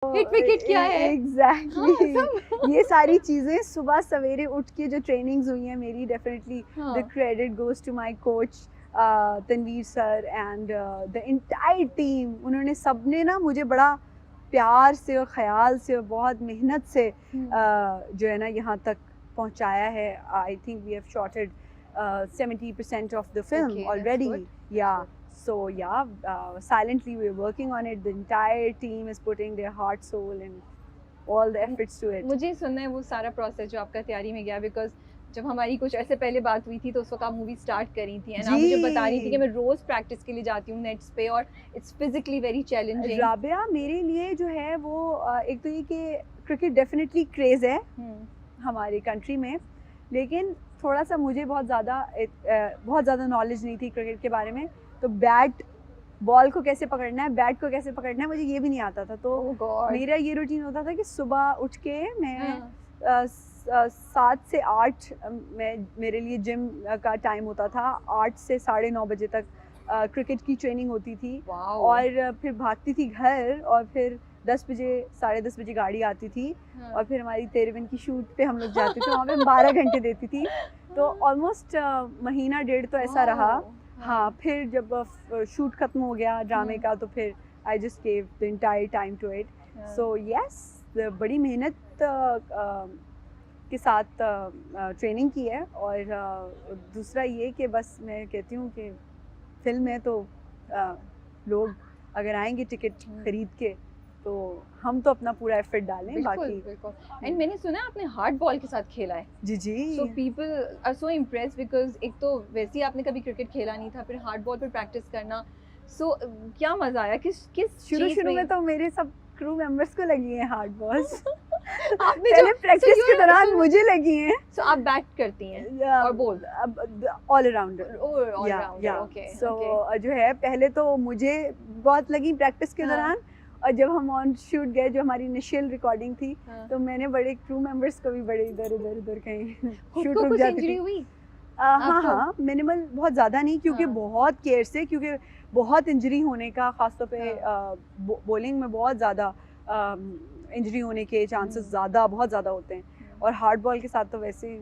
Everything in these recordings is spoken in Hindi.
हिट विकेट क्या है? एग्जैक्टली ये सारी चीज़ें सुबह सवेरे उठ के जो ट्रेनिंग्स हुई हैं मेरी, definitely the credit goes to my coach Tanveer sir and the entire team. उन्होंने सबने ना मुझे बड़ा प्यार से और ख्याल से और बहुत मेहनत से जो है ना यहाँ तक पहुँचाया है। I think we have shotted 70% of the film already. Yeah. So yeah, silently we're working on it. The entire team is putting their heart, soul, and all the efforts to it. मुझे सुनना है वो सारा प्रोसेस जो आपका तैयारी में गया, बिकॉज जब हमारी कुछ ऐसे पहले बात हुई थी तो उस वक्त आप मूवी स्टार्ट करी थी एंड आप मुझे बता रही थी कि मैं रोज प्रैक्टिस के लिए जाती हूँ नेट्स पे और it's physically very challenging. Rabia, मेरे लिए जो है वो एक तो ये कि क्रिकेट डेफिनेटली क्रेज है हमारी कंट्री में, लेकिन थोड़ा सा मुझे बहुत ज़्यादा नॉलेज नहीं थी क्रिकेट के बारे में। तो बैट बॉल को कैसे पकड़ना है, बैट को कैसे पकड़ना है, मुझे ये भी नहीं आता था। तो मेरा ये रूटीन होता था कि सुबह उठ के मैं 7 से 8 मेरे लिए जिम का टाइम होता था। 8 से 9:30 बजे तक क्रिकेट की ट्रेनिंग होती थी और फिर भागती थी घर और फिर 10 बजे 10:30 बजे गाड़ी आती थी और फिर हमारी 13 की शूट पे हम लोग जाते थे। वहाँ पे 12 घंटे देती थी, तो ऑलमोस्ट महीना डेढ़ तो ऐसा रहा। हाँ, फिर जब शूट खत्म हो गया ड्रामे का तो फिर I just gave the entire time to it. So yes, बड़ी मेहनत के साथ ट्रेनिंग की है। और दूसरा ये कि बस मैं कहती हूँ कि फिल्म है तो लोग अगर आएंगे टिकट खरीद के तो हम तो अपना पूरा एफर्ट डालें। बाकी एंड मैंने सुना आपने हार्ड बॉल के साथ खेला है। जी। So people are so impressed because एक तो वैसे ही आपने कभी क्रिकेट खेला नहीं था, फिर हार्ड बॉल पर प्रैक्टिस करना। सो क्या मजा आया? किस शुरू में तो मेरे सब क्रू मेंबर्स को लगी है हार्ड बॉल्स आपने पहले प्रैक्टिस के दौरान मुझे लगी हैं। सो आप बैट करती हैं और बॉल ऑल अराउंडर। ओके। सो जो है पहले तो मुझे बहुत लगी प्रैक्टिस के दौरान, और जब हम ऑन शूट गए जो हमारी इनिशियल रिकॉर्डिंग थी तो मैंने बड़े क्रू मेंबर्स को भी बड़े इधर कहीं शूट रुक जाती थी। हाँ, मिनिमल, बहुत ज़्यादा नहीं, क्योंकि बहुत केयर से, क्योंकि बहुत इंजरी होने का ख़ासतौर पे बॉलिंग में बहुत ज़्यादा इंजरी होने के चांसेस बहुत ज़्यादा होते हैं, और हार्ड बॉल के साथ तो वैसे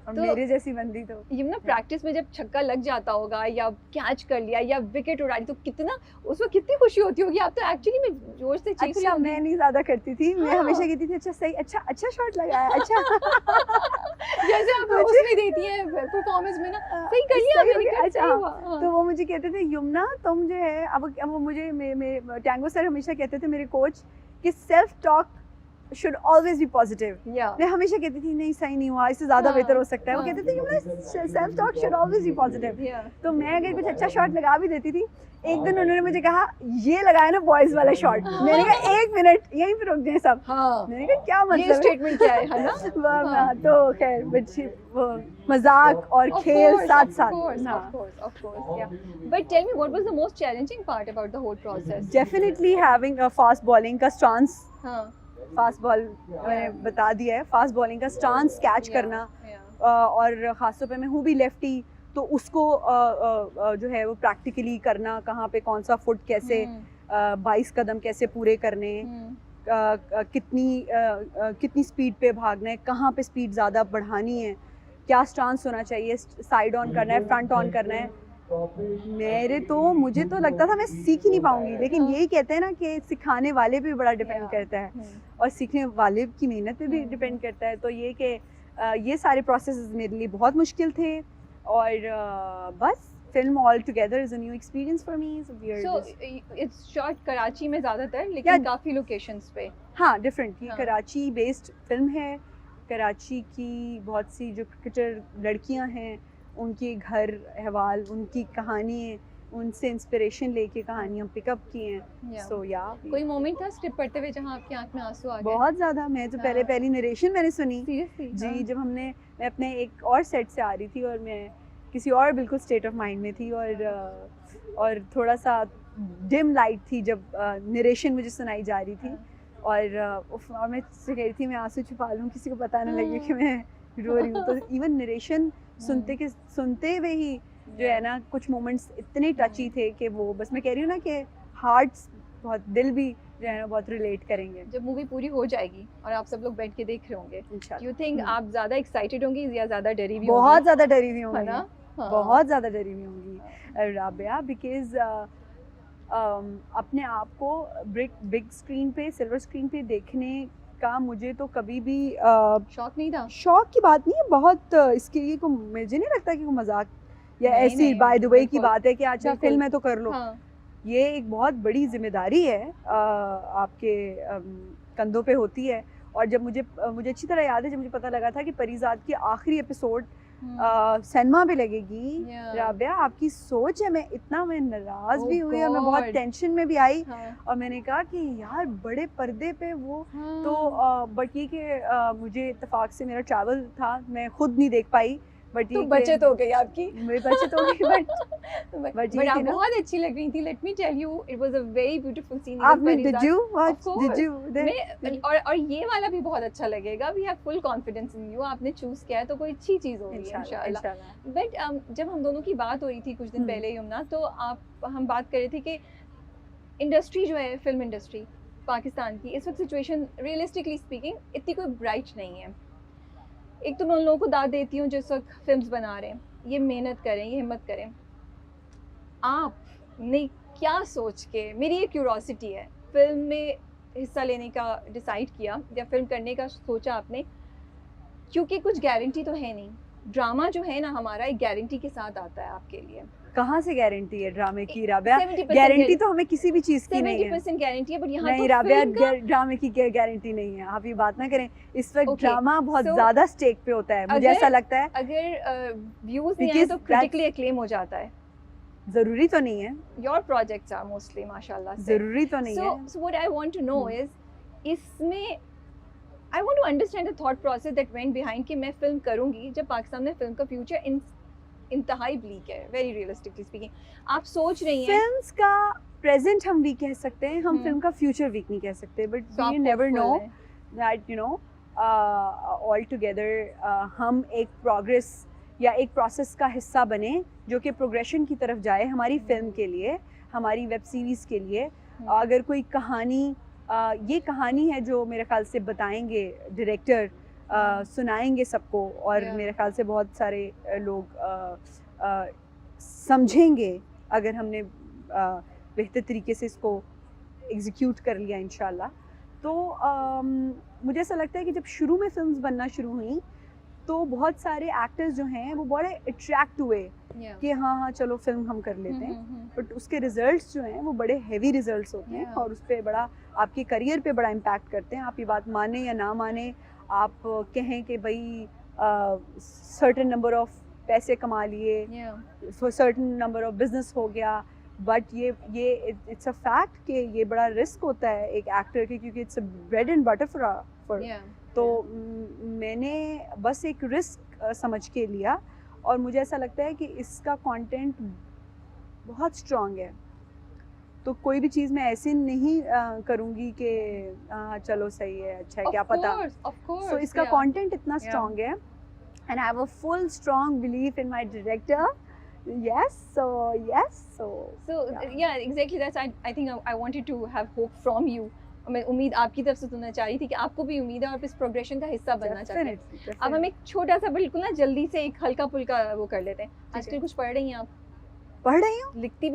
और तो मेरे जैसी बंदी तो ये ना प्रैक्टिस में जब छक्का लग जाता होगा या कैच कर लिया या विकेट उड़ा ली तो कितना उस वक्त कितनी खुशी होती होगी। आप तो एक्चुअली में जोर से चीख रही होंगी। मैं नहीं ज्यादा करती थी। मैं हमेशा कहती थी अच्छा सही, अच्छा शॉट लगाया, अच्छा जैसे आप उसमें देती हैं परफॉर्मेंस में ना, सही कर लिया, अच्छा। तो वो मुझे कहते थे यमुना तुम जो है अब वो मुझे टैंगो सर हमेशा कहते थे, मेरे कोच, कि self talk should always be positive. मैं हमेशा कहती थी नहीं सही नहीं हुआ, इससे ज़्यादा बेहतर हो सकता है। वो कहते थे कि self talk should always be positive. तो मैं अगर कुछ अच्छा शॉट लगा भी देती थी, एक दिन उन्होंने मुझे कहा ये लगाया ना बॉयज वाला शॉट। मैंने कहा 1 मिनट यहीं पे रुक जाए सब। मैंने कहा क्या मतलब ये स्टेटमेंट क्या है ना? तो खैर मजाक और खेल साथ साथ। But tell me, what was the most challenging part about the whole process? Definitely having a fast bowling का stance. फास्ट बॉल मैंने बता दिया है, फास्ट बॉलिंग का स्टांस कैच करना, और ख़ासतौर पे मैं हूँ भी लेफ्टी, तो उसको जो है वो प्रैक्टिकली करना, कहाँ पे कौन सा फुट कैसे 22 कदम कैसे पूरे करने, कितनी स्पीड पे भागना है, कहाँ पे स्पीड ज़्यादा बढ़ानी है, क्या स्टांस होना चाहिए, साइड ऑन करना है, फ्रंट ऑन करना है। मुझे तो लगता था मैं सीख ही नहीं पाऊंगी, लेकिन यही कहते हैं ना कि सिखाने वाले पे बड़ा डिपेंड करता है और सीखने वाले की मेहनत पे भी डिपेंड करता है। तो ये कि ये सारे प्रोसेस मेरे लिए बहुत मुश्किल थे, और बस film all together is a new experience for me. So it's shot Karachi में ज़्यादातर, लेकिन काफ़ी लोकेशंस पे। हाँ, डिफरेंट। ये कराची बेस्ड फिल्म है। कराची की बहुत सी जो क्रिकेटर लड़कियाँ हैं उनके घर अहवाल, उनकी कहानी, उनसे इंस्पिरेशन लेके कहानियाँ पिकअप की हैं। सो या कोई मोमेंट था स्क्रिप्ट पढ़ते हुए जहाँ आपकी आंख में आंसू आ गए? बहुत ज़्यादा। मैं तो पहली नरेशन मैंने सुनी जी, जब मैं अपने एक और सेट से आ रही थी और मैं किसी और बिल्कुल स्टेट ऑफ माइंड में थी, और थोड़ा सा डिम लाइट थी जब नरेशन मुझे सुनाई जा रही थी, और मैं कह रही थी मैं आंसू छुपा लूँ, किसी को पता ना लगे कि मैं रो रही हूँ। तो इवन नरेशन सुनते हुए ही जो है ना कुछ मोमेंट्स इतने टची थे कि वो बस मैं कह रही हूँ ना कि हार्ट्स बहुत, दिल भी जो है ना बहुत रिलेट करेंगे जब मूवी पूरी हो जाएगी और आप सब लोग बैठ के देख रहे होंगे, इंशाल्लाह। यू थिंक आप ज्यादा एक्साइटेड होंगी या ज्यादा डरी हुई बहुत होंगी? ज़्यादा डरी हुई है होंगी, ना? हाँ। बहुत ज़्यादा डरी हुई होंगी राबिया, बिकॉज अपने आप को बिग स्क्रीन पे, सिल्वर स्क्रीन पे देखने का मुझे तो कभी भी शौक नहीं था? शौक की बात नहीं है, बहुत इसके लिए को मुझे नहीं लगता कि वो मजाक या नहीं, ऐसी नहीं, बाय द वे की बिल्कुल, बात है कि अच्छा बिल्कुल। फिल्म है तो कर लो। हाँ, ये एक बहुत बड़ी जिम्मेदारी है आपके कंधों पे होती है। और जब मुझे अच्छी तरह याद है जब मुझे पता लगा था कि परीजाद की आखिरी एपिसोड सिनेमा पे लगेगी, Yeah. राबिया आपकी सोच है, मैं नाराज Oh भी हुई और मैं बहुत God. टेंशन में भी आई हाँ, और मैंने कहा कि यार बड़े पर्दे पे वो हाँ। तो बट ये कि मुझे इत्तेफाक से मेरा ट्रैवल था, मैं खुद नहीं देख पाई, बट तो ये बचत हो गई आपकी। मेरी बचत हो गई बट बट ये आप थी ना, बहुत अच्छी लग रही थी, let me tell you, it was a very beautiful scene. आपने did you watch, course. Did you मैं और ये वाला भी बहुत अच्छा लगेगा। We have full confidence in you, आपने चूज किया है तो कोई अच्छी चीज होगी इंशाल्लाह। इंशाल्लाह। बट जब हम दोनों की बात हो रही थी कुछ दिन हम्म। पहले यमुना, तो हम बात कर रहे थे कि इंडस्ट्री जो है, फिल्म इंडस्ट्री पाकिस्तान की इस वक्त सिचुएशन रियलिस्टिकली स्पीकिंग इतनी कोई ब्राइट नहीं है। एक तो मैं उन लोगों को दाद देती हूँ जिस वक्त फिल्म्स बना रहे हैं, ये मेहनत करें, ये हिम्मत करें। आपने क्या सोच के, मेरी ये क्यूरोसिटी है, फिल्म में हिस्सा लेने का डिसाइड किया या फिल्म करने का सोचा आपने? क्योंकि कुछ गारंटी तो है नहीं। ड्रामा जो है ना हमारा, एक गारंटी के साथ आता है आपके लिए। कहाँ से गारंटी है ड्रामे की राबिया? 70% गारंटी तो हमें किसी भी चीज की नहीं है। 70% गारंटी है, बट यहाँ नहीं तो राबिया, फिल्म का ड्रामे की गारंटी नहीं है, आप ये बात ना करें। इस वक्त Okay, ड्रामा बहुत so ज्यादा स्टेक पे होता है, मुझे अगर- ऐसा लगता है। अगर व्यूज नहीं आए Because तो क्रिटिकली एक्लेम हो जाता है। जरूरी तो नहीं है, योर प्रोजेक्ट्स आर मोस्टली माशाल्लाह से। जरूरी तो नहीं है। So what I want to know is, इसमें I want to understand the thought process that went behind कि मैं फिल्म करूंगी जब पाकिस्तान में फिल्म का फ्यूचर इंतहाई ब्लीक है, very realistically speaking। आप सोच रही हैं फिल्म्स का प्रेजेंट हम वीक कह सकते हैं, हम हम्म। फिल्म का फ्यूचर वीक नहीं कह सकते, बट तो आप वी नेवर नो hopeful हैं। That you know all together हम एक प्रोग्रेस या एक प्रोसेस का हिस्सा बने जो कि प्रोग्रेशन की तरफ जाए हमारी फिल्म के लिए, हमारी वेब सीरीज़ के लिए। अगर कोई कहानी ये कहानी है जो मेरे ख्याल से बताएंगे डायरेक्टर, सुनाएंगे सबको, और Yeah. मेरे ख्याल से बहुत सारे लोग समझेंगे अगर हमने बेहतर तरीके से इसको एग्जीक्यूट कर लिया इंशाल्लाह। तो मुझे ऐसा लगता है कि जब शुरू में फिल्म्स बनना शुरू हुई तो बहुत सारे एक्टर्स जो हैं वो बड़े अट्रैक्ट हुए Yeah. कि हाँ चलो फिल्म हम कर लेते हैं, बट उसके रिजल्ट्स जो हैं वो बड़े हैवी रिजल्ट्स होते हैं Yeah. और उस पर बड़ा आपके करियर पे बड़ा इम्पैक्ट करते हैं। आप ये बात माने या ना माने, आप कहें कि भाई सर्टेन नंबर ऑफ पैसे कमा लिए, Yeah. Certain number of business हो गया, बट ये इट्स अ फैक्ट कि ये बड़ा रिस्क होता है एक एक्टर के, क्योंकि it's a bread and butter for Yeah. तो मैंने बस एक रिस्क समझ के लिया, और मुझे ऐसा लगता है कि इसका कंटेंट बहुत स्ट्रॉन्ग है, तो कोई भी चीज़ मैं ऐसे नहीं करूँगी कि चलो सही है, अच्छा है, क्या पता। Of course. सो इसका Yeah. कंटेंट इतना स्ट्रॉन्ग है, and I have a full strong belief in my director. So Yeah, exactly. That's I think I wanted to have hope from you. मैं उम्मीद आपकी तरफ से सुनना चाह रही थी कि आपको भी उम्मीद है और इस प्रोग्रेशन का हिस्सा बनना चाहते हैं। definitely, अब हम एक छोटा सा बिल्कुल ना जल्दी से एक हल्का फुल्का वो कर लेते हैं। आजकल है। कुछ पढ़ रही हैं आप? पढ़ रही हूँ। लिखती भी